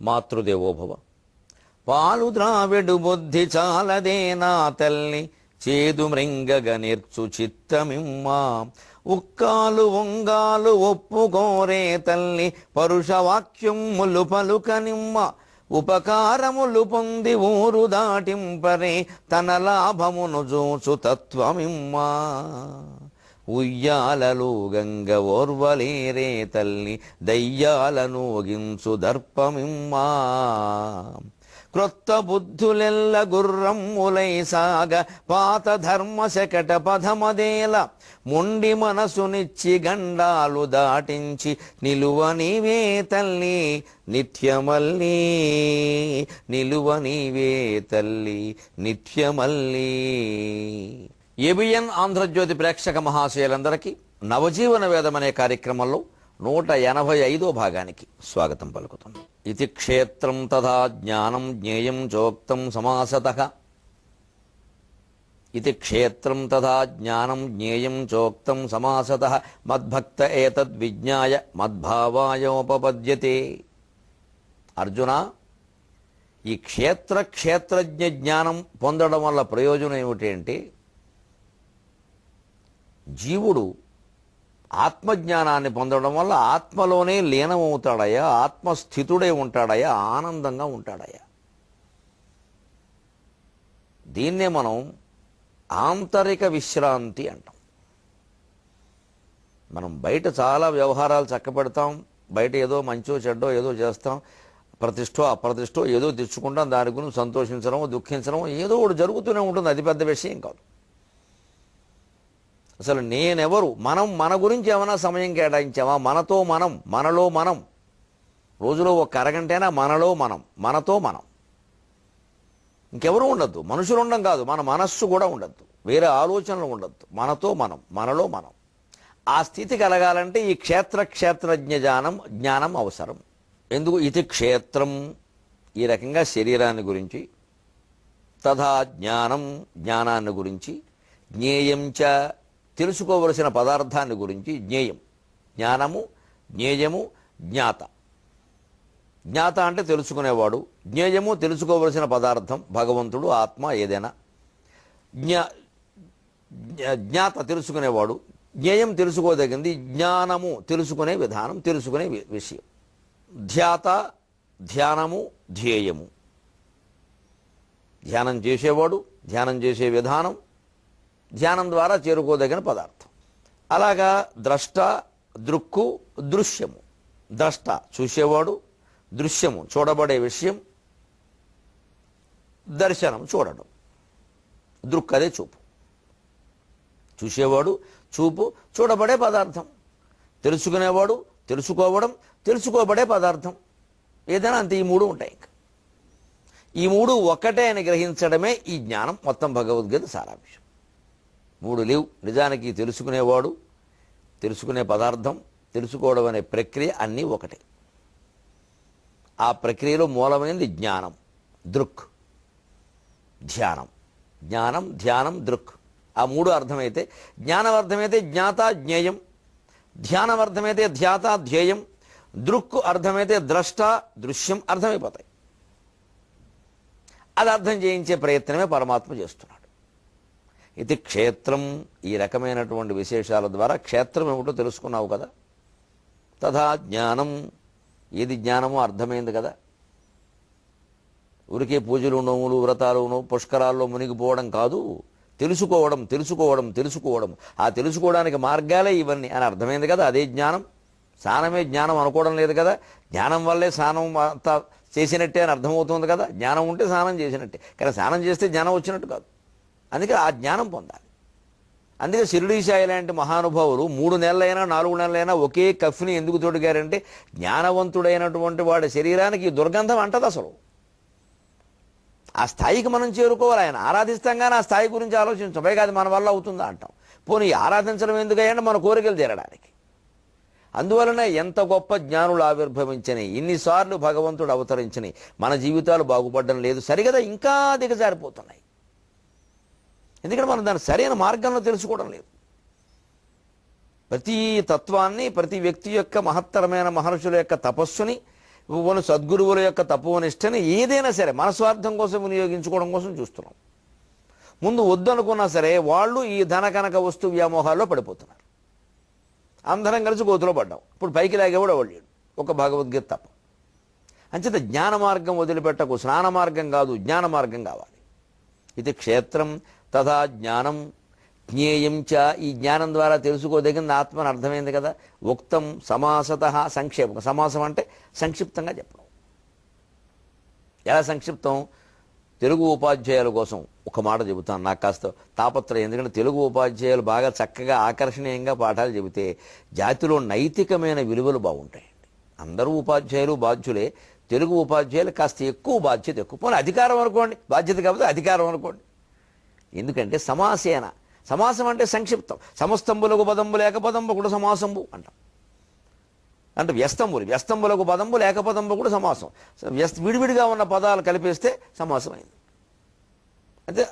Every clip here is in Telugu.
మాతృదేవోభవ. పాలు ద్రావిడు బుద్ధి చాలదే నా తల్లి, చేదు మృంగగ నేర్చు చిత్తమిమ్మా. ఉక్కాలు ఉంగాలు ఒప్పుకోరే తల్లి, పరుషవాక్యములు పలుకనిమ్మ. ఉపకారములు పొంది ఊరు దాటింపరే, తన లాభమును జూచు తత్వమిమ్మా. ఉయ్యాలలు గంగ ఓర్వలేరే తల్లి, దయ్యాలను ఒగించు దర్పమిమ్మా. క్రొత్త బుద్ధులెల్ల గుర్రమ్ములై సాగ, పాత ధర్మ శకట పదమదేల. మొండి మనసునిచ్చి గండాలు దాటించి, నిలువ నీవే తల్లి నిత్యమల్లి. నిలువ నీవే తల్లి నిత్యమల్లి. ఏబిఎన్ ఆంధ్రజ్యోతి ప్రేక్షక మహాశయులందరికీ నవజీవన వేదం అనే కార్యక్రమంలో 185వ భాగానికి స్వాగతం పలుకుతుంది. ఇది క్షేత్రం తథా జ్ఞానం జ్ఞేయం చోక్తం సమాసతః. ఇది క్షేత్రం తథా జ్ఞానం జ్ఞేయం చోక్తం సమాసతః. మద్భక్త ఏతద్విజ్ఞాయ మద్భావాయోపపద్యతే. అర్జున, ఈ క్షేత్రజ్ఞ జ్ఞానం పొందడం వల్ల ప్రయోజనం ఏమిటి అంటే, జీవుడు ఆత్మజ్ఞానాన్ని పొందడం వల్ల ఆత్మలోనే లీనమవుతాడయ్యా, ఆత్మస్థితుడై ఉంటాడయ్యా, ఆనందంగా ఉంటాడయ్యా. దీన్నే మనం ఆంతరిక విశ్రాంతి అంటాం. మనం బయట చాలా వ్యవహారాలు చక్కబెడతాం, బయట ఏదో మంచో చెడ్డో ఏదో చేస్తాం, ప్రతిష్టో అప్రతిష్టో ఏదో తెచ్చుకుంటాం, దాని గురించి సంతోషించడం దుఃఖించడం ఏదో ఒకటి జరుగుతూనే ఉంటుంది. అది పెద్ద విషయం కాదు. అసలు నేనెవరు, మనం మన గురించి ఏమైనా సమయం కేటాయించామా? మనతో మనం, మనలో మనం, రోజులో ఒక అరగంటైనా మనలో మనం, మనతో మనం. ఇంకెవరు ఉండద్దు, మనుషులు ఉండం కాదు, మన మనస్సు కూడా ఉండద్దు, వేరే ఆలోచనలు ఉండద్దు, మనతో మనం, మనలో మనం. ఆ స్థితి కలగాలంటే ఈ క్షేత్రజ్ఞ జ్ఞానం అవసరం. ఎందుకు? ఇది క్షేత్రం, ఈ రకంగా శరీరాన్ని గురించి, తథా జ్ఞానం, జ్ఞానాన్ని గురించి, జ్ఞేయం చ, తెలుసుకోవలసిన పదార్థాన్ని గురించి. జ్ఞేయం, జ్ఞానము, జ్ఞేయము, జ్ఞాత. జ్ఞాత అంటే తెలుసుకునేవాడు, జ్ఞేయము తెలుసుకోవలసిన పదార్థం, భగవంతుడు, ఆత్మ, ఏదైనా. జ్ఞాత తెలుసుకునేవాడు, జ్ఞేయం తెలుసుకోదగింది, జ్ఞానము తెలుసుకునే విధానం, తెలుసుకునే విషయం. ధ్యాత, ధ్యానము, ధ్యేయము. ధ్యానం చేసేవాడు, ధ్యానం చేసే విధానం, ధ్యానం ద్వారా చేరుకోదగిన పదార్థం. అలాగా ద్రష్ట, దృక్కు, దృశ్యము. ద్రష్ట చూసేవాడు, దృశ్యము చూడబడే విషయం, దర్శనం చూడడం. దృక్ అదే చూపు. చూసేవాడు, చూపు, చూడబడే పదార్థం. తెలుసుకునేవాడు, తెలుసుకోవడం, తెలుసుకోబడే పదార్థం. ఏదైనా అంతే, ఈ మూడు ఉంటాయి. ఇంకా ఈ మూడు ఒక్కటే అని గ్రహించడమే ఈ జ్ఞానం. మొత్తం భగవద్గీత సారాంశం. మూడు లేవు. నిజానికి తెలుసుకునేవాడు, తెలుసుకునే పదార్థం, తెలుసుకోవడం అనే ప్రక్రియ అన్నీ ఒకటే. ఆ ప్రక్రియలో మూలమైనది జ్ఞానం, దృక్, ధ్యానం. జ్ఞానం, ధ్యానం, దృక్, ఆ మూడు అర్థమైతే, జ్ఞానం అర్థమైతే జ్ఞాత, జ్ఞేయం. ధ్యానం అర్థమైతే ధ్యాత, ధ్యేయం. దృక్ అర్థమైతే ద్రష్ట, దృశ్యం అర్థమైపోతాయి. అది అర్థం చేయించే ప్రయత్నమే పరమాత్మ చేస్తున్నాడు. ఇది క్షేత్రం, ఈ రకమైనటువంటి విశేషాల ద్వారా క్షేత్రం ఏమిటో తెలుసుకున్నావు కదా. తథా జ్ఞానం, ఏది జ్ఞానమో అర్థమైంది కదా. ఊరికే పూజలు, నోములు, వ్రతాలు, పుష్కరాల్లో మునిగిపోవడం కాదు. తెలుసుకోవడం, తెలుసుకోవడం, తెలుసుకోవడం. ఆ తెలుసుకోవడానికి మార్గాలే ఇవన్నీ అని అర్థమైంది కదా. అదే జ్ఞానం. స్నానమే జ్ఞానం అనుకోవడం లేదు కదా. జ్ఞానం వల్లే స్నానం అంతా చేసినట్టే అని అర్థమవుతుంది కదా. జ్ఞానం ఉంటే స్నానం చేసినట్టే, కానీ స్నానం చేస్తే జ్ఞానం వచ్చినట్టు కాదు. అందుకే ఆ జ్ఞానం పొందాలి. అందుకే షిరిడీ సాయి లాంటి మహానుభావులు 3 నెలలైనా 4 నెలలైనా ఒకే కఫ్ని ఎందుకు తొడిగారంటే, జ్ఞానవంతుడైనటువంటి వాడి శరీరానికి దుర్గంధం అంటది. అసలు ఆ స్థాయికి మనం చేరుకోవాలి. ఆయన ఆరాధిస్తాం కానీ ఆ స్థాయి గురించి ఆలోచించాం. పైగా అది మన వల్ల అవుతుందా అంటాం. పోనీ ఆరాధించడం ఎందుకయ్యంటే మన కోరికలు తీరడానికి. అందువలన ఎంత గొప్ప జ్ఞానులు ఆవిర్భవించని, ఇన్నిసార్లు భగవంతుడు అవతరించని మన జీవితాలు బాగుపడడం లేదు. సరిగదా ఇంకా దిగజారిపోతున్నాయి. ఎందుకంటే మనం దాని సరైన మార్గంలో తెలుసుకోవడం లేదు. ప్రతి తత్వాన్ని, ప్రతి వ్యక్తి యొక్క మహత్తరమైన మహర్షుల యొక్క తపస్సుని మన సద్గురువుల యొక్క తత్వనిష్టని ఏదైనా సరే మన స్వార్థం కోసం వినియోగించుకోవడం కోసం చూస్తున్నాం. ముందు వద్దనుకున్నా సరే వాళ్ళు ఈ ధన కనక వస్తు వ్యామోహాల్లో పడిపోతున్నారు. అందరం కలిసి గోతులో పడ్డాం. ఇప్పుడు పైకి లాగేవాడు ఎవడు, ఒక భగవద్గీత తప్ప. అంచేత జ్ఞాన మార్గం వదిలిపెట్టకు. స్నాన మార్గం కాదు, జ్ఞాన మార్గం కావాలి. ఇది క్షేత్రం తథా జ్ఞానం జ్ఞేయం చ. ఈ జ్ఞానం ద్వారా తెలుసుకోదగిన ఆత్మని అర్థమైంది కదా. ఉక్తం సమాసత సంక్షేపం. సమాసం అంటే సంక్షిప్తంగా చెప్పడం. ఎలా సంక్షిప్తం? తెలుగు ఉపాధ్యాయుల కోసం ఒక మాట చెబుతాను. నాకు కాస్త తాపత్రయం. ఎందుకంటే తెలుగు ఉపాధ్యాయులు బాగా చక్కగా ఆకర్షణీయంగా పాఠాలు చెబితే జాతిలో నైతికమైన విలువలు బాగుంటాయండి. అందరూ ఉపాధ్యాయులు బాధ్యులే. తెలుగు ఉపాధ్యాయులు కాస్త ఎక్కువ బాధ్యత, ఎక్కువ పోనీ అధికారం అనుకోండి, బాధ్యత కాకపోతే అధికారం అనుకోండి. ఎందుకంటే సమాసేన, సమాసం అంటే సంక్షిప్తం. సమస్తంబులకు పదంబు లేక పదంబు కూడా సమాసంబు అంటాం. అంటే వ్యస్తంబులకు పదంబు లేక పదంబు కూడా సమాసం. విడివిడిగా ఉన్న పదాలు కలిపేస్తే సమాసం అయింది. అంటే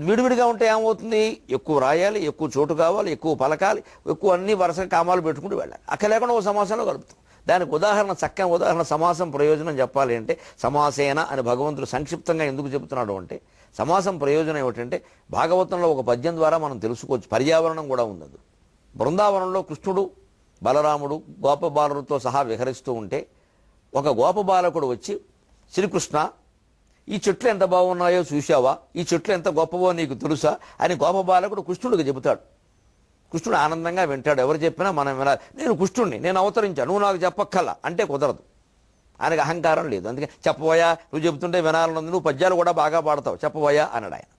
విడివిడిగా ఉంటే ఏమవుతుంది? ఎక్కువ రాయాలి, ఎక్కువ చోటు కావాలి, ఎక్కువ పలకాలి, ఎక్కువ అన్ని వరుస కామాలు పెట్టుకుంటూ వెళ్ళాలి. అక్కడ లేకుండా ఒక సమాసంలో కలుపుతాం. దానికి ఉదాహరణ, చక్కని ఉదాహరణ సమాసం ప్రయోజనం చెప్పాలి అంటే సమాసేన అని భగవంతుడు సంక్షిప్తంగా ఎందుకు చెబుతున్నాడు అంటే, సమాసం ప్రయోజనం ఏమిటంటే భాగవతంలో ఒక పద్యం ద్వారా మనం తెలుసుకోవచ్చు. పర్యావరణం కూడా ఉన్నది. బృందావనంలో కృష్ణుడు బలరాముడు గోపబాలులతో సహా విహరిస్తూ ఉంటే ఒక గోపబాలకుడు వచ్చి, శ్రీకృష్ణ ఈ చెట్లు ఎంత బాగున్నాయో చూశావా, ఈ చెట్లు ఎంత గొప్పవో నీకు తెలుసా అని గోపబాలకుడు కృష్ణుడికి చెబుతాడు. కృష్ణుడు ఆనందంగా వింటాడు. ఎవరు చెప్పినా మనం వినాలి. నేను కృష్ణుడిని, నేను అవతరించాను, నువ్వు నాకు చెప్పక్కల్లా అంటే కుదరదు. ఆయనకు అహంకారం లేదు. అందుకే చెప్పబోయా, నువ్వు చెబుతుంటే వినాలనుంది, నువ్వు పద్యాలు కూడా బాగా పాడతావు, చెప్పబోయా అన్నాడు ఆయన.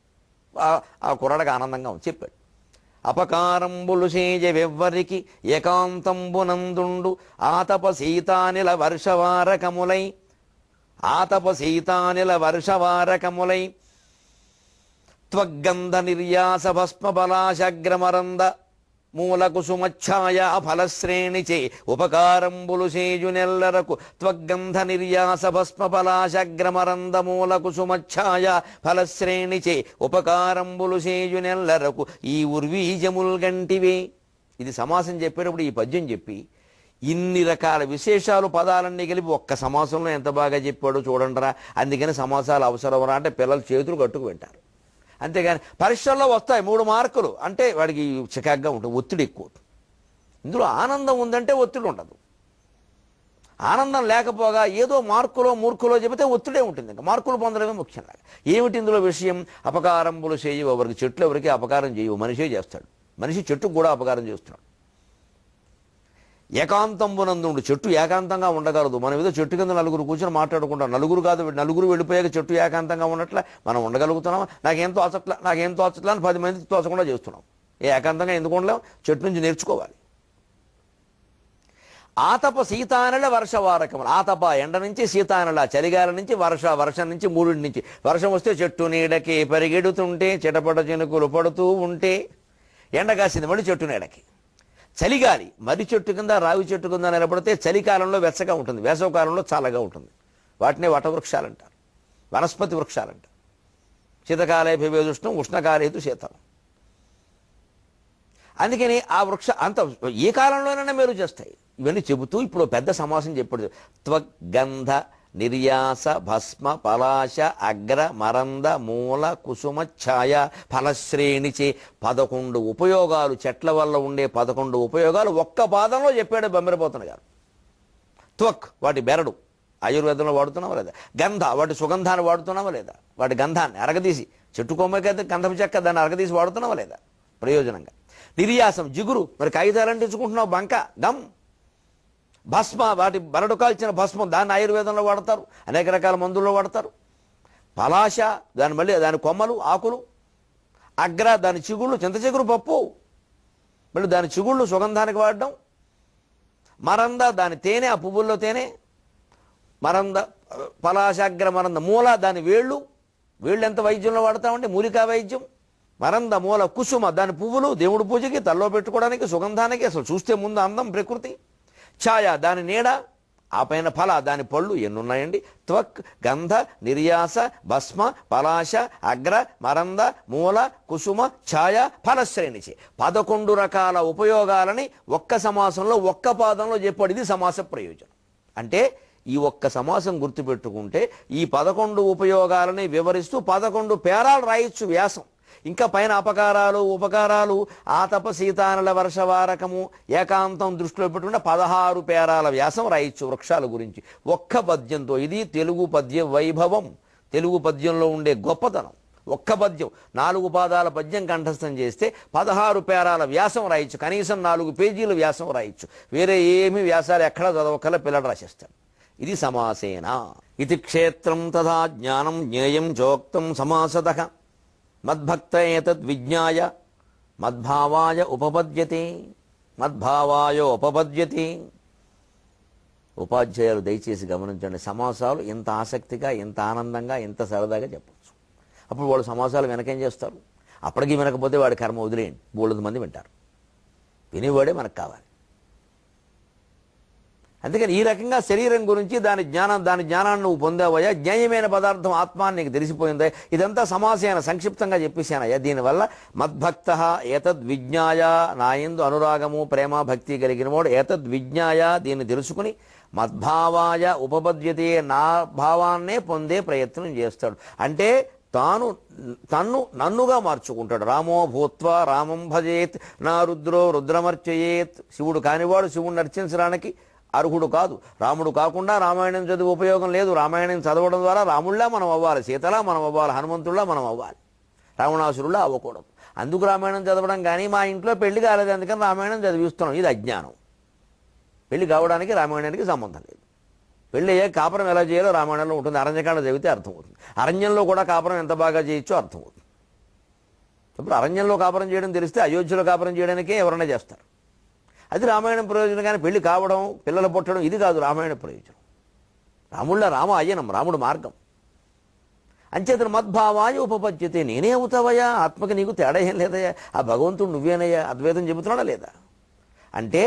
ఆ కుర్రాడికి ఆనందంగా చెప్పాడు. అపకారంబులు సేజెవ్వరికి ఏకాంతంబునందుండు ఆతప సీతానిల వర్షవారకములై, ఆతప సీతానిల వర్షవారకములై త్వగ్గంధ నిర్యాస భస్మ బలాశగ్రమరంద మూల కుసుమఛాయ ఫలశ్రేణిచే ఉపకారంబులు సేజునెల్లరకు త్వగ్గంధ నిర్యాస భస్మ బలాశగ్రమరంద మూల కుసుమఛాయ ఫలశ్రేణిచే ఉపకారంబులు సేజునెల్లరకు ఈ ఉర్వీజముల్ గంటివే. ఇది సమాసం చెప్పేటప్పుడు ఈ పద్యం చెప్పి ఇన్ని రకాల విశేషాలు పదాలన్నీ కలిపి ఒక్క సమాసంలో ఎంత బాగా చెప్పాడో చూడండిరా. అందుకని సమాసాలు అవసరమరా అంటే పిల్లలు చేతులు కట్టుకు వింటారు. అంతేగాని పరీక్షల్లో వస్తాయి 3 మార్కులు అంటే వాడికి చికాగ్గా ఉంటుంది, ఒత్తిడి ఎక్కువ. ఇందులో ఆనందం ఉందంటే ఒత్తిడి ఉండదు. ఆనందం లేకపోగా ఏదో మార్కులో మూర్ఖులో చెబితే ఒత్తిడే ఉంటుంది. ఇంకా మార్కులు పొందడమే ముఖ్యం. ఏమిటి ఇందులో విషయం? అపకారంబులు చేయవు. ఎవరికి చెట్లు ఎవరికి అపకారం చేయవు, మనిషే చేస్తాడు. మనిషి చెట్టుకు కూడా అపకారం చేస్తున్నాడు. ఏకాంతంబునందుండు. చెట్టు ఏకాంతంగా ఉండగలదు. మనం ఏదో చెట్టు కింద నలుగురు కూర్చొని మాట్లాడుకుంటాం. నలుగురు కాదు, నలుగురు వెళ్ళిపోయాక చెట్టు ఏకాంతంగా ఉన్నట్ల మనం ఉండగలుగుతున్నామా? నాకేం తోచట్లా అని 10 మందికి తోచకుండా చేస్తున్నాం. ఏకాంతంగా ఎందుకు ఉండలేం? చెట్టు నుంచి నేర్చుకోవాలి. ఆతప సీతానల వర్షవారకములు. ఆతప ఎండ నుంచి, సీతానల చలిగాల నుంచి, వర్షం నుంచి, మూడింటి నుంచి. వర్షం వస్తే చెట్టు నీడకి పరిగెడుతుంటే చిటపట చినుకులు పడుతూ ఉంటే ఎండ కాసింది, మళ్ళీ చెట్టు నీడకి. చలిగాలి మర్రి చెట్టు కింద, రావి చెట్టు కింద నిలబడితే చలికాలంలో వెచ్చగా ఉంటుంది, వేసవకాలంలో చల్లగా ఉంటుంది. వాటినే వటవృక్షాలు అంటారు, వనస్పతి వృక్షాలు అంటారు. శీతకాలే భవేదుష్ణం ఉష్ణకాలేతు శీతలం. అందుకని ఆ వృక్ష అంత ఏ కాలంలోనైనా మేలు చేస్తాయి. ఇవన్నీ చెబుతూ ఇప్పుడు పెద్ద సమాసం చెప్పాడు. త్వగ్గంధ నిర్యాస భస్మ పలాశ అగ్ర మరంద మూల కుసుమ ఛాయ ఫలశ్రేణిచే 11 ఉపయోగాలు, చెట్ల వల్ల ఉండే 11 ఉపయోగాలు ఒక్క పాదంలో చెప్పాడు బెమ్మరిపోతన గారు. త్వక్ వాటి బెరడు ఆయుర్వేదంలో వాడుతున్నావా లేదా? గంధ వాటి సుగంధాన్ని వాడుతున్నావా లేదా? వాటి గంధాన్ని అరగదీసి, చెట్టు కొమ్మకైతే గంధం చెక్క, దాన్ని అరగదీసి వాడుతున్నావా లేదా ప్రయోజనంగా? నిర్యాసం జిగురు, మరి కాగితాలు అంటించుకుంటున్నావు, బంక గమ్. భస్మ వాటి బరడు కాల్చిన భస్మం, దాన్ని ఆయుర్వేదంలో వాడతారు, అనేక రకాల మందుల్లో వాడతారు. పలాశ దాని మళ్ళీ దాని కొమ్మలు ఆకులు. అగ్ర దాని చిగుళ్ళు, చింత చిగురు పప్పు, మళ్ళీ దాని చిగుళ్ళు సుగంధానికి వాడడం. మరంద దాని తేనె, ఆ పువ్వుల్లో తేనె. మరంద పలాశాగ్ర మరంద మూల దాని వేళ్ళు ఎంత వైద్యంలో వాడతామంటే మూలికా వైద్యం. మరంద మూల కుసుమ దాని పువ్వులు, దేవుడి పూజకి తల్లో పెట్టుకోవడానికి, సుగంధానికి, అసలు చూస్తే ముందు అందం ప్రకృతి. ఛాయ దాని నీడ, ఆ పైన ఫల దాని పళ్ళు. ఎన్నున్నాయండి? త్వక్ గంధ నిర్యాస భస్మ పలాశ అగ్ర మరంద మూల కుసుమ ఛాయ ఫలశ్రేణిచే 11 రకాల ఉపయోగాలని ఒక్క సమాసంలో ఒక్క పాదంలో చెప్పాడు. ఇది సమాస ప్రయోజనం. అంటే ఈ ఒక్క సమాసం గుర్తుపెట్టుకుంటే ఈ 11 ఉపయోగాలని వివరిస్తూ 11 పేరాలు రాయొచ్చు వ్యాసం. ఇంకా పైన అపకారాలు ఉపకారాలు ఆతప సీతానల వర్షవారకము ఏకాంతం దృష్టిలో పెట్టుకుంటే 16 పేరాల వ్యాసం రాయొచ్చు వృక్షాల గురించి ఒక్క పద్యంతో. ఇది తెలుగు పద్య వైభవం, తెలుగు పద్యంలో ఉండే గొప్పతనం. ఒక్క పద్యం 4 పాదాల పద్యం కంఠస్థం చేస్తే 16 పేరాల వ్యాసం రాయొచ్చు. కనీసం 4 పేజీల వ్యాసం రాయొచ్చు. వేరే ఏమి వ్యాసాలు ఎక్కడ చదవకల పిల్లలు రాసేస్తాడు. ఇది సమాసేన. ఇది క్షేత్రం తథా జ్ఞానం జ్ఞేయం చోక్తం సమాసతః మద్భక్త ఏతద్ విజ్ఞాయ మద్భావాయ ఉపపద్యతే మద్భావాయ ఉపపద్యతే. ఉపాధ్యాయులు దయచేసి గమనించండి, సమాసాలు ఎంత ఆసక్తిగా, ఎంత ఆనందంగా, ఎంత సరదాగా చెప్పచ్చు. అప్పుడు వాళ్ళు సమాసాలు వెనకేం చేస్తారు? అప్పటికి వినకపోతే వాడి కర్మ వదిలేయండి, 300 మంది వింటారు. వినేవాడే మనకు కావాలి. అందుకని ఈ రకంగా శరీరం గురించి దాని జ్ఞానాన్ని నువ్వు పొందావయ్యా, జ్ఞేయమైన పదార్థం ఆత్మాన్ని నీకు తెలిసిపోయిందా, ఇదంతా సమాసేన సంక్షిప్తంగా చెప్పేశానయ్యా. దీనివల్ల మద్భక్త ఏతద్ విజ్ఞాయ, నాయందు అనురాగము ప్రేమ భక్తి కలిగిన వాడు ఏతద్ విజ్ఞాయ, దీన్ని తెలుసుకుని మద్భావాయ ఉపపద్యతే, నా భావాన్నే పొందే ప్రయత్నం చేస్తాడు. అంటే తన్ను నన్నుగా మార్చుకుంటాడు. రామో భూత్వా రామం భజేత్ నా రుద్రో రుద్రమర్చయేత్. శివుడు కానివాడు శివుడిని అర్చించడానికి అర్హుడు కాదు. రాముడు కాకుండా రామాయణం చదివి ఉపయోగం లేదు. రామాయణం చదవడం ద్వారా రాముళ్ళా మనం అవ్వాలి, సీతలా మనం అవ్వాలి, హనుమంతుల్లా మనం అవ్వాలి, రావణాసురుల్లా అవ్వకూడదు. అందుకు రామాయణం చదవడం. కానీ మా ఇంట్లో పెళ్లి కాలేదు అందుకని రామాయణం చదివిస్తున్నాం, ఇది అజ్ఞానం. పెళ్లి కావడానికి రామాయణానికి సంబంధం లేదు. పెళ్ళి అయ్యే కాపురం ఎలా చేయాలో రామాయణంలో ఉంటుంది. అరణ్యకాండ చదివితే అర్థమవుతుంది. అరణ్యంలో కూడా కాపురం ఎంత బాగా చేయొచ్చో అర్థమవుతుంది. ఇప్పుడు అరణ్యంలో కాపురం చేయడం తెలిస్తే అయోధ్యలో కాపురం చేయడానికే ఎవరైనా చేస్తారు. అది రామాయణం ప్రయోజనం. కానీ పెళ్లి కావడం, పిల్లలు పుట్టడం ఇది కాదు రామాయణ ప్రయోజనం. రామ అయ్యనం, రాముడు మార్గం. అంచేతను మద్భావాయ ఉపపద్యతే. నేనే అవుతావయ్యా, ఆత్మకి నీకు తేడా ఏం లేదయ్యా, ఆ భగవంతుడు నువ్వేనయ్యా, అద్వైతం చెబుతున్నాడా లేదా అంటే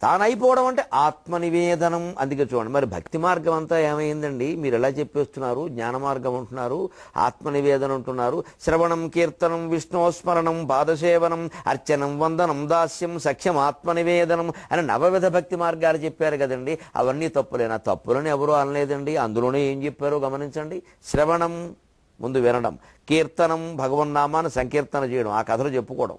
తానైపోవడం అంటే ఆత్మనివేదనం. అందుకే చూడండి, మరి భక్తి మార్గం అంతా ఏమైందండి? మీరు ఎలా చెప్పేస్తున్నారు? జ్ఞాన మార్గం అంటున్నారు, ఆత్మనివేదన అంటున్నారు. శ్రవణం కీర్తనం విష్ణోస్మరణం పాదసేవనం అర్చనం వందనం దాస్యం సఖ్యం ఆత్మనివేదనం అని 9 భక్తి మార్గాలు చెప్పారు కదండి. అవన్నీ తప్పులేనా? తప్పులని ఎవరూ అనలేదండి. అందులోనే ఏం చెప్పారో గమనించండి. శ్రవణం ముందు వినడం, కీర్తనం భగవన్నామాన్ని సంకీర్తన చేయడం, ఆ కథలు చెప్పుకోవడం,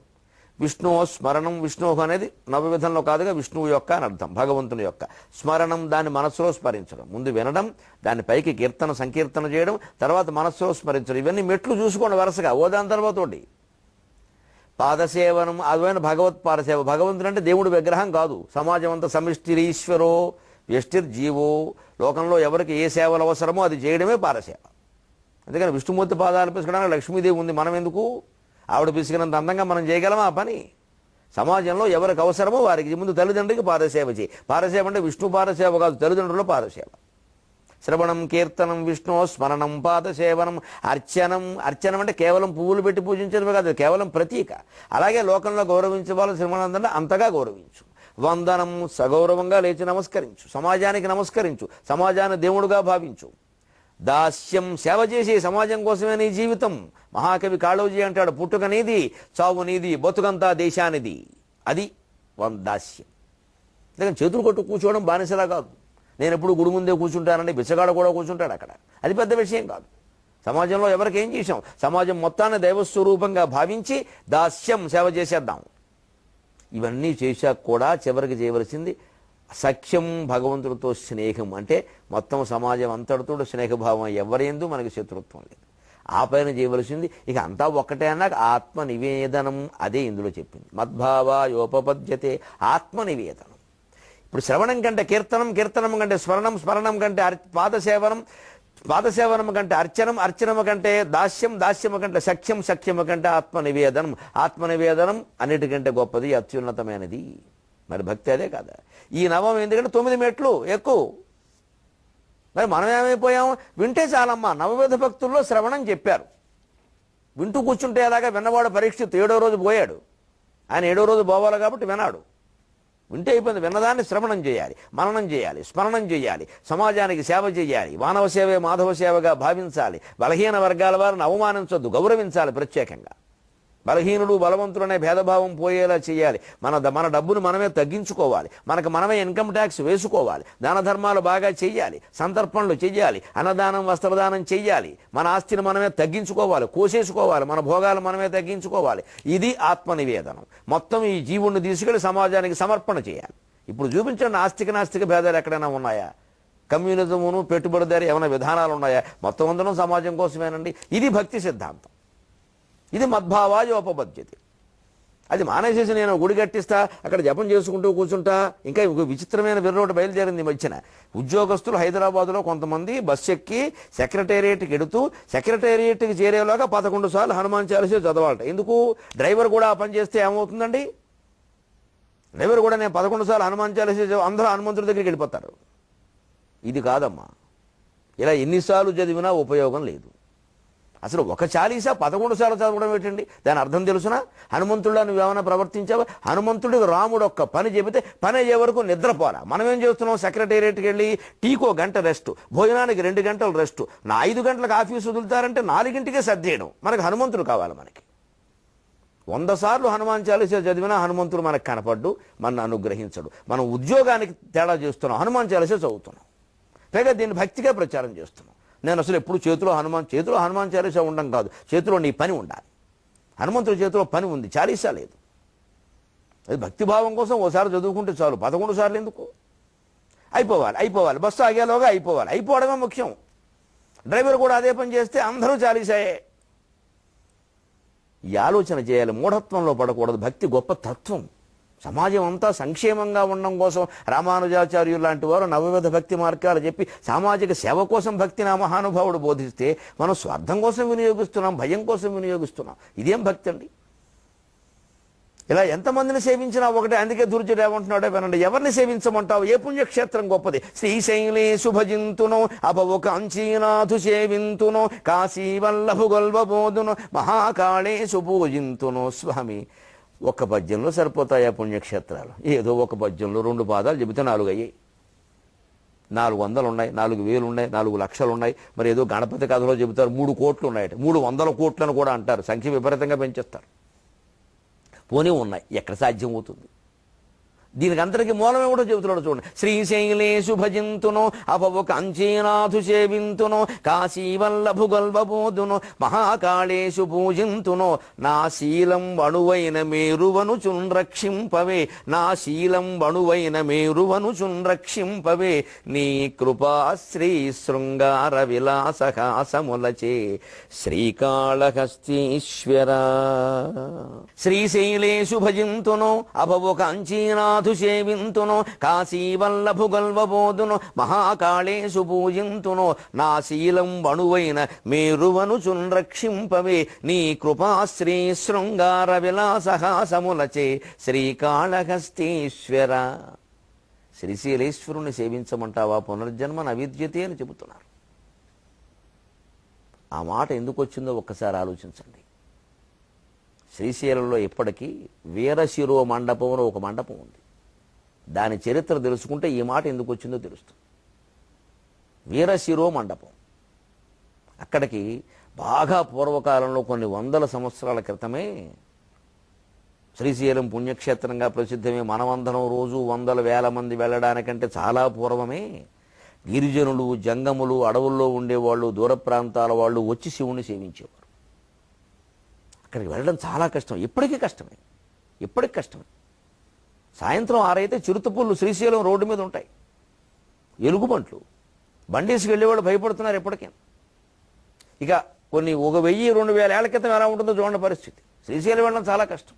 విష్ణు స్మరణం, విష్ణు అనేది 9 కాదుగా విష్ణువు యొక్క అని అర్థం, భగవంతుని యొక్క స్మరణం, దాన్ని మనస్సులో స్మరించడం. ముందు వినడం, దాని పైకి కీర్తన సంకీర్తన చేయడం, తర్వాత మనస్సులో స్మరించడం. ఇవన్నీ మెట్లు చూసుకోండి వరుసగా, ఓ దాని తర్వాత ఒకటి. పాదసేవనం, అదైన భగవత్ పాదసేవ. భగవంతుడు అంటే దేవుడి విగ్రహం కాదు. సమాజం అంతా సమిష్టిరీశ్వరో వ్యష్టిర్జీవో. లోకంలో ఎవరికి ఏ సేవలు అవసరమో అది చేయడమే పాదసేవ. అందుకని విష్ణుమూర్తి పాదాలు పిసకడానికి లక్ష్మీదేవి ఉంది. మనం ఎందుకు? ఆవిడ పిసికినంత అందంగా మనం చేయగలమా ఆ పని? సమాజంలో ఎవరికి అవసరమో వారికి ముందు తల్లిదండ్రులకి పాదసేవ చేయి. పాదసేవ అంటే విష్ణు పాదసేవ కాదు, తల్లిదండ్రుల పాదసేవ. శ్రవణం కీర్తనం విష్ణు స్మరణం పాదసేవనం అర్చనం. అర్చనం అంటే కేవలం పువ్వులు పెట్టి పూజించడమే కాదు, కేవలం ప్రతీక. అలాగే లోకంలో గౌరవించవాళ్ళు శ్రీమనందరిని అంతగా గౌరవించు. వందనం, సగౌరవంగా లేచి నమస్కరించు. సమాజానికి నమస్కరించు, సమాజాన్ని దేవుడుగా భావించు. దాస్యం, సేవ చేసి సమాజం కోసమే నీ జీవితం. మహాకవి కాళోజీ అంటాడు, పుట్టుక నీది, చావు నీది, బతుకంతా దేశానిది. అది దాస్యం. అందుకని చేతులు కొట్టు కూర్చోవడం బానిసలా కాదు. నేను ఎప్పుడు గుడి ముందే కూర్చుంటానండి, బిచ్చగాడ కూడా కూర్చుంటాడు అక్కడ. అది పెద్ద విషయం కాదు. సమాజంలో ఎవరికి ఏం చేశాం? సమాజం మొత్తాన్ని దైవస్వరూపంగా భావించి దాస్యం, సేవ చేసేద్దాం. ఇవన్నీ చేశాక కూడా చివరికి చేయవలసింది సఖ్యం, భగవంతుడితో స్నేహం. అంటే మొత్తం సమాజం అంతటితో స్నేహభావం, ఎవరేందు మనకి శత్రుత్వం లేదు. ఆ పైన చేయవలసింది ఇక అంతా ఒక్కటే అన్నాక ఆత్మ నివేదనం. అదే ఇందులో చెప్పింది. మద్భావాయోపపద్యతే, ఆత్మ నివేదనం. ఇప్పుడు శ్రవణం కంటే కీర్తనం, కీర్తనం కంటే స్మరణం, స్మరణం కంటే పాదసేవనం, పాదసేవనం కంటే అర్చనం, అర్చనం కంటే దాస్యం, దాస్యం కంటే సఖ్యం, సఖ్యం కంటే ఆత్మనివేదనం. ఆత్మనివేదనం అన్నిటికంటే గొప్పది, అత్యున్నతమైనది. మరి భక్తి అదే కదా. ఈ నవం ఎందుకంటే 9 మెట్లు ఎక్కువ. మరి మనం ఏమైపోయాం? వింటే చాలమ్మా. 9 భక్తుల్లో శ్రవణం చెప్పారు. వింటూ కూర్చుంటే ఎలాగా? విన్నవాడు పరీక్షిత్ 7వ రోజు పోయాడు. ఆయన 7వ రోజు పోవాలి కాబట్టి వినాడు. వింటే అయిపోయింది. విన్నదాన్ని శ్రవణం చేయాలి, మననం చేయాలి, స్మరణం చేయాలి, సమాజానికి సేవ చేయాలి. మానవ సేవే మాధవ సేవగా భావించాలి. బలహీన వర్గాల వారిని అవమానించొద్దు, గౌరవించాలి ప్రత్యేకంగా. బలహీనుడు బలవంతుడు అనే భేదభావం పోయేలా చేయాలి. మన డబ్బును మనమే తగ్గించుకోవాలి. మనమే ఇన్కమ్ ట్యాక్స్ వేసుకోవాలి. దాన ధర్మాలు బాగా చెయ్యాలి. సంతర్పణలు చెయ్యాలి. అన్నదానం వస్త్రదానం చెయ్యాలి. మన ఆస్తిని మనమే తగ్గించుకోవాలి, కోసేసుకోవాలి. మన భోగాలు మనమే తగ్గించుకోవాలి. ఇది ఆత్మనివేదనం. మొత్తం ఈ జీవుణ్ణి తీసుకెళ్లి సమాజానికి సమర్పణ చేయాలి. ఇప్పుడు చూపించండి, నాస్తిక భేదాలు ఎక్కడైనా ఉన్నాయా? కమ్యూనిజమును పెట్టుబడిదారి ఏమైనా విధానాలు ఉన్నాయా? మొత్తం అందరం సమాజం కోసమేనండి. ఇది భక్తి సిద్ధాంతం. ఇది మద్భావాయోపపద్యతి. అది మానేసేసి నేను గుడి కట్టిస్తా, అక్కడ జపం చేసుకుంటూ కూర్చుంటా. ఇంకా విచిత్రమైన విర్రోటి బయలుదేరింది మధ్యన. ఉద్యోగస్తులు హైదరాబాదులో కొంతమంది బస్సు ఎక్కి సెక్రటేరియట్కి ఎడుతూ సెక్రటేరియట్కి చేరేలాగా 11 సార్లు హనుమాన్ చాలీసా చదవాలట. ఎందుకు? డ్రైవర్ కూడా ఆ పని చేస్తే ఏమవుతుందండి? డ్రైవర్ కూడా నేను 11 సార్లు హనుమాన్ చాలీసా, అందరూ హనుమంతుడి దగ్గరికి వెళ్ళిపోతారు. ఇది కాదమ్మా. ఇలా ఎన్నిసార్లు చదివినా ఉపయోగం లేదు. అసలు ఒక చాలీసా 11 సార్లు చదవడం ఏంటండి? దాని అర్థం తెలుసునా? హనుమంతుడు నువ్వేమైనా ప్రవర్తించావా? హనుమంతుడికి రాముడు ఒక్క పని చెబితే పని అయ్యే వరకు నిద్రపోరా. మనం ఏం చేస్తున్నాం? సెక్రటేరియట్కి వెళ్ళి టీకో గంట రెస్ట్, భోజనానికి 2 గంటలు రెస్ట్, 5 గంటలకు ఆఫీసు వదులుతారంటే 4ంటికే సర్దేయడం. మనకి హనుమంతుడు కావాలి. మనకి 100 సార్లు హనుమాన్ చాలీసా చదివినా హనుమంతుడు మనకు కనపడ్డు, మన అనుగ్రహించడు. మనం ఉద్యోగానికి తేడా చేస్తున్నాం, హనుమాన్ చాలీసా చదువుతున్నాం. పైగా దీన్ని భక్తిగా ప్రచారం చేస్తున్నాం. నేను అసలు ఎప్పుడు చేతిలో హనుమాన్ చాలీసా ఉండడం కాదు, చేతిలో నీ పని ఉండాలి. హనుమంతుడి చేతిలో పని ఉంది, చాలీసా లేదు. అది భక్తిభావం కోసం ఓసారి చదువుకుంటే చాలు. 11 సార్లు ఎందుకు? అయిపోవాలి. బస్సు ఆగేలోగా అయిపోవడమే ముఖ్యం. డ్రైవర్ కూడా అదే పని చేస్తే అందరూ చాలీసాయే. ఈ ఆలోచన చేయాలి. మూఢత్వంలో పడకూడదు. భక్తి గొప్ప తత్వం. సమాజం అంతా సంక్షేమంగా ఉండడం కోసం రామానుజాచార్యులు లాంటి వారు నవవిధ భక్తి మార్గాలు చెప్పి సామాజిక సేవ కోసం భక్తిని ఆ మహానుభావుడు బోధిస్తే మనం స్వార్థం కోసం వినియోగిస్తున్నాం, భయం కోసం వినియోగిస్తున్నాం. ఇదేం భక్తి అండి? ఇలా ఎంతమందిని సేవించినా ఒకటే. అందుకే దుర్జుడు ఏమంటున్నాడే వినండి. ఎవరిని సేవించమంటావు? ఏ పుణ్యక్షేత్రం గొప్పది? శ్రీశైలేషు భజింతునో అభవు కాంచీనాథు సేవింతునో కాశీ వల్లభు గొల్వబోదునో మహాకాళేషు పూజింతునో. స్వామి, ఒక్క పద్యంలో సరిపోతాయా పుణ్యక్షేత్రాలు? ఏదో ఒక పద్యంలో 2 పాదాలు చెబితే 4 అయ్యాయి. 400 ఉన్నాయి, 4000 ఉన్నాయి, 4 లక్షలు ఉన్నాయి. మరి ఏదో గణపతి కథలో చెబుతారు 3 కోట్లు ఉన్నాయట. 300 కోట్లను కూడా అంటారు. సంఖ్య విపరీతంగా పెంచేస్తారు. పోనీ ఉన్నాయి, ఎక్కడ సాధ్యం అవుతుంది? దీనికి అందరికీ మూలం ఏమిటో చెబుతున్నాడు చూడండి. శ్రీశైలేషు భజింతునో అభవు కాంచీనాథు సేవింతునో కాశీ వల్లభు గొల్వబోదునో మహాకాళేషు పూజింతునో నా శీలం అణువైన మేరువను చున్రక్షింపవే. నా శీలం అణువైన మేరువను చున్రక్షింపవే. నీ కృపా శ్రీ శృంగార విలాసహాసములచే శ్రీకాళహస్తీశ్వర. శ్రీశైలేషు భజింతునో అభవు కాంచీనాథు సేవింతునో కాశీ వల్లభు గొల్వబోదునో మహాకాళేషు పూజింతునో నా శీలం అణువైన మేరువను చున్రక్షింపవే. నీ కృపాశ్రీ శృంగార విలాసహాసములచే శ్రీకాళహస్తీశ్వర. శ్రీశైలేశ్వరుని సేవించమంటావా? పునర్జన్మ నవిద్యతే అని చెబుతున్నారు. ఆ మాట ఎందుకు వచ్చిందో ఒక్కసారి ఆలోచించండి. శ్రీశైలంలో ఇప్పటికీ వీరశిరో మండపం అని ఒక మండపం ఉంది. దాని చరిత్ర తెలుసుకుంటే ఈ మాట ఎందుకు వచ్చిందో తెలుస్తుంది. వీరశిరో మండపం. అక్కడికి బాగా పూర్వకాలంలో కొన్ని 100 సంవత్సరాల క్రితమే శ్రీశైలం పుణ్యక్షేత్రంగా ప్రసిద్ధమే. మనమందరం రోజు 100,000 మంది వెళ్ళడానికంటే చాలా పూర్వమే గిరిజనులు, జంగములు, అడవుల్లో ఉండేవాళ్ళు, దూర ప్రాంతాల వాళ్ళు వచ్చి శివుణ్ణి సేవించేవారు. అక్కడికి వెళ్ళడం చాలా కష్టం. ఇప్పటికీ కష్టమే. సాయంత్రం 6 అయితే చిరుతపుళ్ళు శ్రీశైలం రోడ్డు మీద ఉంటాయి. ఎలుగుబంట్లు బండేసుకు వెళ్ళేవాళ్ళు భయపడుతున్నారు ఇప్పటికే. ఇక కొన్ని 1000-2000 ఏళ్ల క్రితం ఎలా ఉంటుందో చూడండి పరిస్థితి. శ్రీశైలం వెళ్ళడం చాలా కష్టం.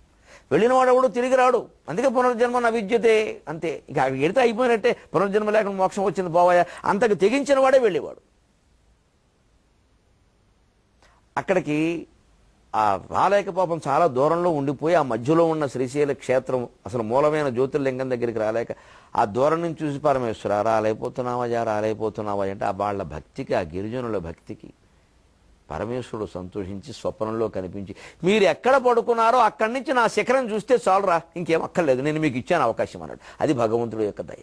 వెళ్ళిన వాడు ఎవడు తిరిగి రాడు. అందుకే పునర్జన్మ నవిద్యతే. అంతే. ఇక అక్కడికి వెళితే అయిపోయినట్టే. పునర్జన్మ లేకుండా మోక్షం వచ్చింది పోవాయా. అంతకు తెగించిన వాడే వెళ్ళేవాడు. అక్కడికి ఆ రాలేక పాపం చాలా దూరంలో ఉండిపోయి ఆ మధ్యలో ఉన్న శ్రీశైల క్షేత్రం అసలు మూలమైన జ్యోతిర్లింగం దగ్గరికి రాలేక ఆ దూరం నుంచి చూసి పరమేశ్వర రాలేకపోతున్నావా అంటే ఆ వాళ్ళ భక్తికి, ఆ గిరిజనుల భక్తికి పరమేశ్వరుడు సంతోషించి స్వప్నంలో కనిపించి మీరు ఎక్కడ పడుకున్నారో అక్కడి నుంచి నా శిఖరం చూస్తే చాలురా, ఇంకేం అక్కర్లేదు, నేను మీకు ఇచ్చాను అవకాశం అన్నాడు. అది భగవంతుడి యొక్క దయ.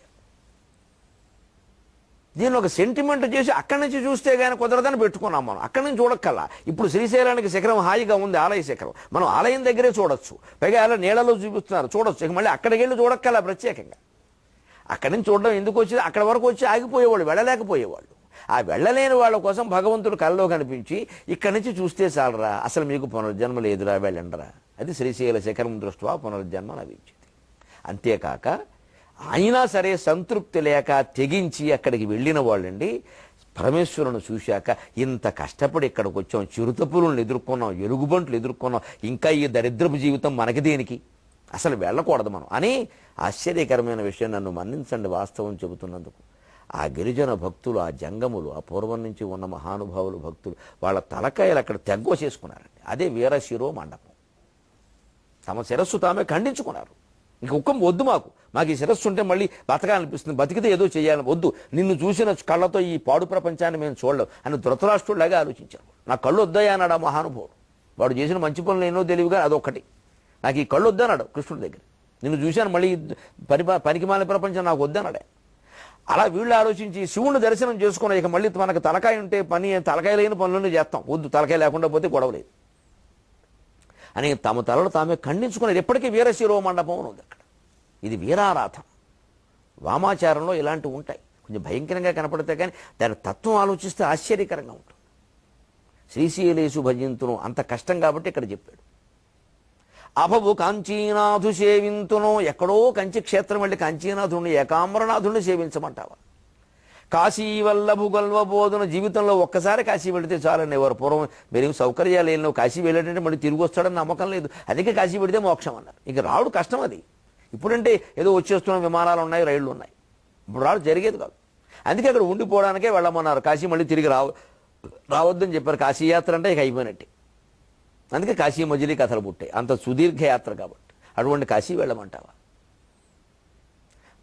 దీన్ని ఒక సెంటిమెంట్ చేసి అక్కడి నుంచి చూస్తే కానీ కుదరదని పెట్టుకున్నాం మనం. అక్కడి నుంచి చూడక్కల్లా. ఇప్పుడు శ్రీశైలానికి శిఖరం హాయిగా ఉంది, ఆలయ శిఖరం. మనం ఆలయం దగ్గరే చూడొచ్చు, పైగా అలా నీళ్ళలో చూపిస్తున్నారు చూడొచ్చు. ఇక మళ్ళీ అక్కడికి వెళ్ళి చూడక్కల్లా ప్రత్యేకంగా. అక్కడి నుంచి చూడడం ఎందుకు వచ్చింది, అక్కడి వరకు వచ్చి ఆగిపోయేవాళ్ళు, వెళ్ళలేకపోయేవాళ్ళు. ఆ వెళ్ళలేని వాళ్ళ కోసం భగవంతుడు కళ్ళలో కనిపించి ఇక్కడి నుంచి చూస్తే చాలరా, అసలు మీకు పునర్జన్మ లేదురా, వెళ్ళండిరా. అది శ్రీశైల శిఖరం దృష్ట్యా పునర్జన్మ లభించింది. అంతేకాక అయినా సరే సంతృప్తి లేక తెగించి అక్కడికి వెళ్ళిన వాళ్ళండి పరమేశ్వరుని చూశాక ఇంత కష్టపడి ఇక్కడికి వచ్చాం, చిరుతపులను ఎదుర్కొన్నాం, ఎలుగుబంట్లు ఎదుర్కొన్నాం, ఇంకా ఈ దరిద్రపు జీవితం మనకి దేనికి, అసలు వెళ్ళకూడదు మనం అని ఆశ్చర్యకరమైన విషయం. నన్ను మన్నించండి వాస్తవం చెబుతున్నందుకు. ఆ గిరిజన భక్తులు, ఆ జంగములు, ఆ పూర్వం నుంచి ఉన్న మహానుభావులు భక్తులు వాళ్ళ తలకాయలు అక్కడ తెగ్గోసేసుకున్నారండి. అదే వీరశిరో మండపం. తమ శిరస్సు తామే ఖండించుకున్నారు. ఇంక ఉక్కం వద్దు, మాకు ఈ శిరస్సు ఉంటే మళ్ళీ బతకాలనిపిస్తుంది, బతికితే ఏదో చేయాలని, వద్దు, నిన్ను చూసిన కళ్ళతో ఈ పాడు ప్రపంచాన్ని మేము చూడలేం అని ధృతరాష్ట్రుడిలాగా ఆలోచించారు. నా కళ్ళు వద్దయా అన్నాడు ఆ మహానుభావుడు. వాడు చేసిన మంచి పనులు ఎన్నో తెలివిగా అదొక్కటి. నాకు ఈ కళ్ళు వద్దన్నాడు కృష్ణుడి దగ్గర. నిన్ను చూశాను, మళ్ళీ పనికిమాలిన ప్రపంచం నాకు వద్దన్నాడే. అలా వీళ్ళు ఆలోచించి శివుని దర్శనం చేసుకున్న ఇక మళ్ళీ మనకు తలకాయ ఉంటే తలకాయ లేని పనులన్నీ చేస్తాం, వద్దు, తలకాయ లేకుండా పోతే గొడవలేదు అని తమ తలలు తామే ఖండించుకున్నారు. ఎప్పటికీ వీరశిరో మండపం అని ఉంది అక్కడ. ఇది వీరారాధన. వామాచారంలో ఇలాంటివి ఉంటాయి, కొంచెం భయంకరంగా కనపడితే కానీ దాని తత్వం ఆలోచిస్తే ఆశ్చర్యకరంగా ఉంటుంది. శ్రీశైలేషు భజింతును అంత కష్టం కాబట్టి ఇక్కడ చెప్పాడు. అభవు కాంచీనాథు సేవింతును, ఎక్కడో కంచి క్షేత్రం వెళ్ళి కాంచీనాథుడిని ఏకాంబరనాథుడిని సేవించమంటావా? కాశీ వల్లభు గల్వబోధన, జీవితంలో ఒక్కసారి కాశీ వెళితే చాలండి. ఎవరు పూర్వం మీరు సౌకర్యాలు లేని కాశీ వెళ్ళేటంటే మళ్ళీ తిరిగి వస్తాడని నమ్మకం లేదు, అందుకే కాశీ పెడితే మోక్షం అన్నారు. ఇక రావడు కష్టం అది. ఇప్పుడంటే ఏదో వచ్చేస్తున్న విమానాలు ఉన్నాయి, రైళ్లు ఉన్నాయి, ఇప్పుడు రావడం జరిగేది కాదు. అందుకే అక్కడ ఉండిపోవడానికే వెళ్ళమన్నారు. కాశీ మళ్ళీ తిరిగి రావద్దని చెప్పారు. కాశీ యాత్ర అంటే ఇక అయిపోయినట్టే. అందుకే కాశీ మజిలీ కథలు పుట్టాయి, అంత సుదీర్ఘ యాత్ర కాబట్టి. అటువంటి కాశీ వెళ్ళమంటావా?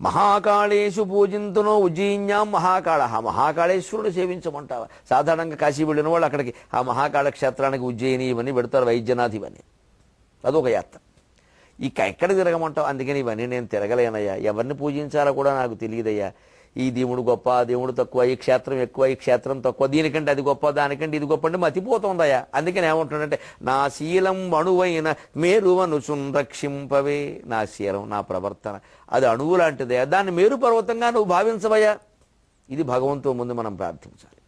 మహాకాళేశు పూజింతునో ఉజ్జయిన్యాం మహాకాళ, మహాకాళేశ్వరుడు సేవించమంటావా? సాధారణంగా కాశీ వెళ్ళిన వాళ్ళు అక్కడికి ఆ మహాకాళ క్షేత్రానికి ఉజ్జయిని ఇవన్నీ పెడతారు, వైద్యనాథ్ ఇవన్నీ. అదొక యాత్ర. ఇక ఎక్కడ తిరగమంటావు? అందుకని ఇవన్నీ నేను తిరగలేనయ్యా, ఎవరిని పూజించాలో కూడా నాకు తెలియదయ్యా. ఈ దేవుడు గొప్ప, ఆ దేవుడు తక్కువ, ఈ క్షేత్రం ఎక్కువ, ఈ క్షేత్రం తక్కువ, దీనికంటే అది గొప్ప, దానికంటే ఇది గొప్ప అంటే మతిపోతుందయ్యా. అందుకని ఏమంటున్నాడంటే నా శీలం అణువైన మేరువను రక్షింపవే. నా శీలం, నా ప్రవర్తన అది అణువు లాంటిదయ్యా, దాన్ని మేరు పర్వతంగా నువ్వు భావించవయ్యా. ఇది భగవంతుడి ముందు మనం ప్రార్థించాలి.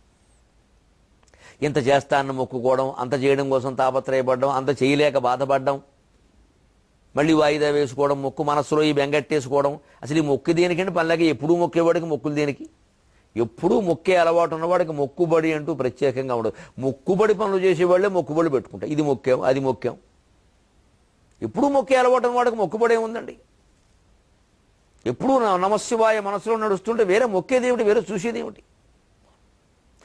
ఇంత చేస్తానని మొక్కుకోవడం, అంత చేయడం కోసం తాపత్రయపడడం, అంత చేయలేక బాధపడడం, మళ్ళీ వాయిదా వేసుకోవడం, మొక్కు మనస్సులో ఈ బెంగట్టేసుకోవడం. అసలు ఈ మొక్కు దేనికంటే పనిలాగా ఎప్పుడూ మొక్కేవాడికి మొక్కులు దేనికి? ఎప్పుడూ మొక్కే అలవాటు ఉన్నవాడికి మొక్కుబడి అంటూ ప్రత్యేకంగా ఉండదు. మొక్కుబడి పనులు చేసేవాళ్ళే మొక్కుబడి పెట్టుకుంటారు. ఇది మొక్కాం, అది మొక్కాం. ఎప్పుడూ మొక్కే అలవాటు ఉన్నవాడికి మొక్కుబడి ఏముందండి? ఎప్పుడూ నమశివాయ మనసులో నడుస్తుంటే వేరే మొక్కేదేమిటి, వేరే చూసేదేమిటి?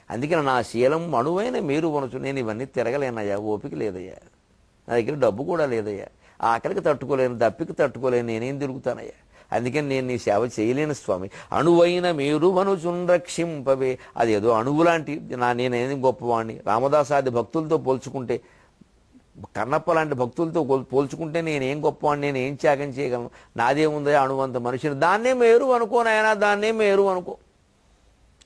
అందుకని నా శీలం అణువైన మీరు వనసు, నేను ఇవన్నీ తిరగలేనయ్యా, ఓపిక లేదయ్యా, నా దగ్గర డబ్బు కూడా లేదయ్యా, ఆకలికి తట్టుకోలేను, దప్పికి తట్టుకోలేను, నేనేం తిరుగుతానయ్యా, అందుకని నేను నీ సేవ చేయలేను స్వామి. అణువైన మీరు వనుచున్ రక్షింపవే. అదేదో అణువు లాంటి నేనేం గొప్పవాడిని, రామదాసాది భక్తులతో పోల్చుకుంటే, కన్నప్ప లాంటి భక్తులతో పోల్చుకుంటే నేనేం గొప్పవాడిని, నేనేం త్యాగం చేయగలను, నాదేముందో అణువంత మనిషిని, దాన్నే మేరు అనుకోనైనా, దాన్నే మేరు అనుకో.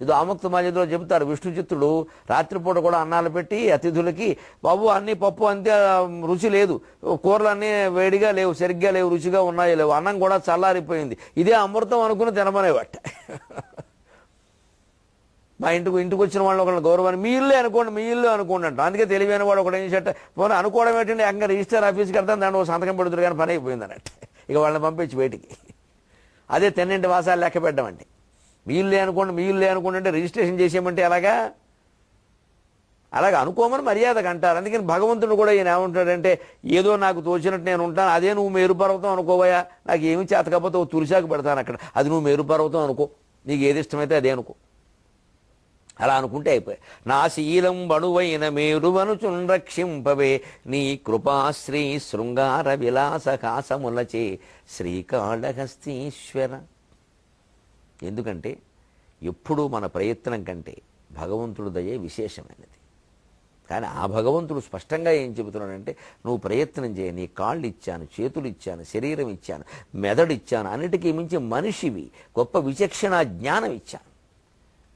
ఇది ఆముక్త మాల్యదలో చెబుతారు. విష్ణు చిత్తుడు రాత్రిపూట కూడా అన్నాలు పెట్టి అతిథులకి, బాబు అన్ని పప్పు అంతే రుచి లేదు, కూరలు అన్నీ వేడిగా లేవు, సరిగ్గా లేవు, రుచిగా ఉన్నాయో లేవు, అన్నం కూడా చల్లారిపోయింది, ఇదే అమృతం అనుకుని తినమనేవాట. మా ఇంటికి వచ్చిన వాళ్ళు ఒకళ్ళు గౌరవాన్ని మీ ఇల్లే అనుకోండి, మీ ఇల్లు అనుకోండి అంట. అందుకే తెలివైన వాడు ఒకటి ఏం చేట పోనీ అనుకోవడం ఏంటంటే ఏకంగా రిజిస్టర్ ఆఫీస్కి వెళ్తాను, దాంట్లో సంతకం పెడుతురు కానీ పని అయిపోయింది అన్నట్టు. ఇక వాళ్ళని పంపించి బయటికి. అదే తెన్నింటి వాసాలు లెక్క పెట్టమంటే, మీ ఇల్లే అనుకోండి, మీ ఇల్లే అనుకోండి అంటే రిజిస్ట్రేషన్ చేసేయమంటే అలాగా అనుకోమని మర్యాదగా అంటారు. అందుకని భగవంతుడు కూడా ఈయన ఏమంటాడంటే, ఏదో నాకు తోచినట్టు నేను ఉంటాను, అదే నువ్వు మేరు పర్వతం అనుకోవయా, నాకు ఏమి చేతకపోతే ఓ తులసాకు పెడతాను అక్కడ, అది నువ్వు మేరు పర్వతం అనుకో, నీకు ఏది ఇష్టమైతే అదే అనుకో. అలా అనుకుంటే అయిపోయాయి. నా శీలం బణువైన మేరువనుచున్ రక్షింపవే, నీ కృపాశ్రీ శృంగార విలాస కాసములచే శ్రీకాళహస్తీశ్వర. ఎందుకంటే ఎప్పుడూ మన ప్రయత్నం కంటే భగవంతుడు దయే విశేషమైనది. కానీ ఆ భగవంతుడు స్పష్టంగా ఏం చెబుతున్నాడంటే, నువ్వు ప్రయత్నం చేయ, నీ కాళ్ళు ఇచ్చాను, చేతులు ఇచ్చాను, శరీరం ఇచ్చాను, మెదడు ఇచ్చాను, అన్నిటికీ మించి మనిషివి, గొప్ప విచక్షణ జ్ఞానం ఇచ్చాను,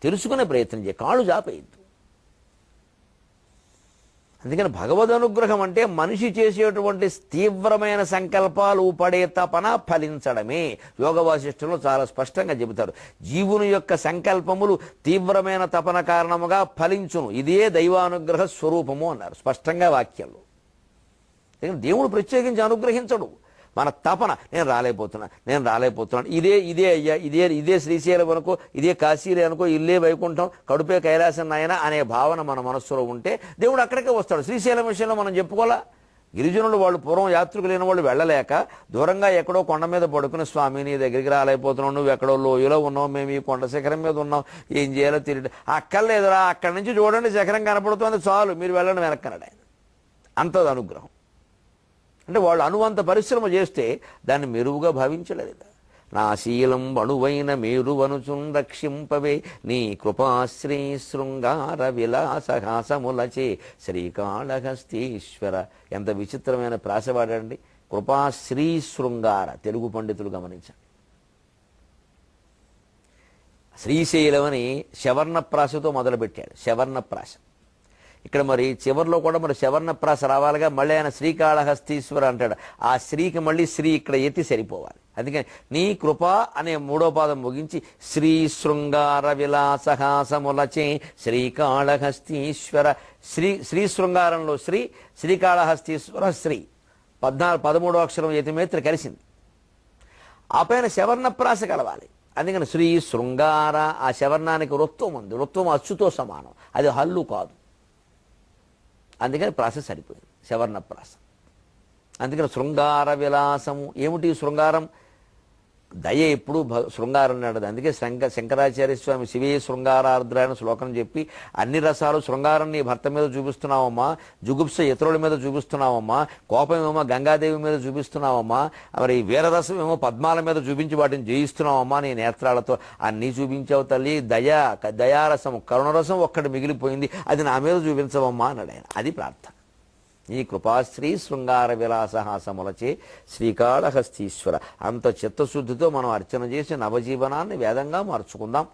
తెలుసుకునే ప్రయత్నం చేయి, కాళ్ళు జాపేయద్దు. అందుకని భగవద్ అనుగ్రహం అంటే మనిషి చేసేటువంటి తీవ్రమైన సంకల్పాలు పడే తపన ఫలించడమే. యోగ వాసిష్ఠంలో చాలా స్పష్టంగా చెబుతారు, జీవుని యొక్క సంకల్పములు తీవ్రమైన తపన కారణముగా ఫలించును, ఇదే దైవానుగ్రహ స్వరూపము అన్నారు స్పష్టంగా వాక్యంలో. దేవుడు ప్రత్యేకించి అనుగ్రహించడు, మన తపన నేను రాలేకపోతున్నాను, ఇదే అయ్యా, ఇదే శ్రీశైలం అనుకో, ఇదే కాశీలే అనుకో, ఇల్లే వైకుంఠం, కడుపే కైలాసం నాయన అనే భావన మన మనస్సులో ఉంటే దేవుడు అక్కడికే వస్తాడు. శ్రీశైలం విషయంలో మనం చెప్పుకోవాలా, గిరిజనులు వాళ్ళు పూర్వం యాత్రికులు లేని వాళ్ళు వెళ్ళలేక దూరంగా ఎక్కడో కొండ మీద పడుకుని, స్వామి నీ దగ్గరికి రాలేకపోతున్నావు, నువ్వు ఎక్కడో లోయలో ఉన్నావు, మేము ఈ కొండ శిఖరం మీద ఉన్నాం, ఏం చేయాలో తెలియదు. అక్కర్లేదురా, అక్కడి నుంచి చూడండి శిఖరం కనపడుతుంది చాలు, మీరు వెళ్ళండి వెనక్కనడు ఆయన. అంతది అనుగ్రహం. అంటే వాళ్ళు అనువంత పరిశ్రమ చేస్తే దాన్ని మెరుగుగా భావించలేదు. నా శీలం అణువైన మేరువనుచున్ రక్షింపవే నీ కృపాశ్రీ శృంగార విలాసహాసములచే శ్రీకాళహస్తీశ్వర. ఎంత విచిత్రమైన ప్రాస వాడండి, కృపాశ్రీ శృంగార. తెలుగు పండితులు గమనించండి, శ్రీశైలం అని శవర్ణప్రాసతో మొదలుపెట్టాడు. శవర్ణప్రాస ఇక్కడ మరి చివరిలో కూడా మరి శవర్ణప్రాస రావాలిగా, మళ్ళీ ఆయన శ్రీకాళహస్తీశ్వర అంటాడు. ఆ శ్రీకి మళ్ళీ శ్రీ ఇక్కడ ఎత్తి సరిపోవాలి. అందుకని నీ కృప అనే మూడో పాదం ముగించి శ్రీ శృంగార విలాసహాసములచే శ్రీకాళహస్తీశ్వర. శ్రీ శృంగారంలో శ్రీ, శ్రీకాళహస్తీశ్వర శ్రీ 13వ అక్షరం యతిమేత్ర కలిసింది. ఆ పైన శవర్ణప్రాస కలవాలి. అందుకని శ్రీ శృంగార, ఆ శవర్ణానికి వృత్వం ఉంది, వృత్వం అచ్చుతో సమానం, అది హల్లు కాదు. అందుకని ప్రాస సరిపోయింది, శవర్ణ ప్రాస. అందుకని శృంగార విలాసము ఏమిటి? శృంగారం దయ ఎప్పుడు శృంగారం నడదు. అందుకే శంకరాచార్య స్వామి శివే శృంగారార్ద్ర అని శ్లోకం చెప్పి, అన్ని రసాలు శృంగారం నీ భర్త మీద చూపిస్తున్నావమ్మా, జుగుప్స ఇతరుల మీద చూపిస్తున్నావమ్మా, కోపం ఏమో గంగాదేవి మీద చూపిస్తున్నావమ్మా, మరి వీరరసం ఏమో పద్మాల మీద చూపించి వాటిని జయిస్తున్నావమ్మా నీ నేత్రాలతో, అన్నీ చూపించావు తల్లి. దయారసం కరుణరసం ఒక్కటి మిగిలిపోయింది, అది నా మీద చూపించవమ్మా అన్నాడు ఆయన. అది ప్రార్థన. ఈ కృపాశ్రీ శృంగార విలాసహాసములచే శ్రీకాళహస్తీశ్వర. అంత చిత్తశుద్ధితో మనం అర్చన చేసి నవజీవనాన్ని వేదంగా మార్చుకుందాం.